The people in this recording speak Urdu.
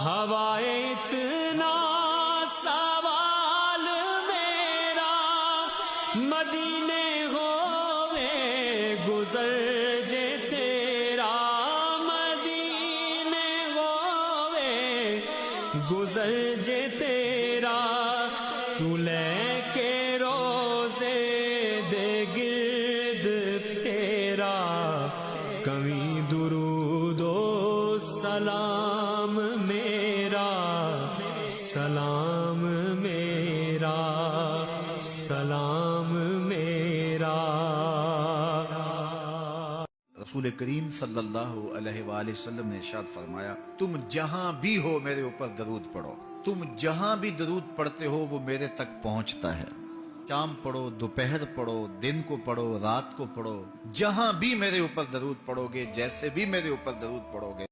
ہوائے اتنا سوال میرا، مدینے ہوئے گزر جے تیرا، مدینے ہوئے گزر جے تیرا، تو لے کے روزے دے گرد پھیرا، کبھی درود و سلام میرا، سلام میرا، سلام میرا۔ رسول کریم صلی اللہ علیہ وآلہ وسلم نے ارشاد فرمایا، تم جہاں بھی ہو میرے اوپر درود پڑھو، تم جہاں بھی درود پڑھتے ہو وہ میرے تک پہنچتا ہے، شام پڑھو، دوپہر پڑھو، دن کو پڑھو، رات کو پڑھو، جہاں بھی میرے اوپر درود پڑھو گے، جیسے بھی میرے اوپر درود پڑھو گے،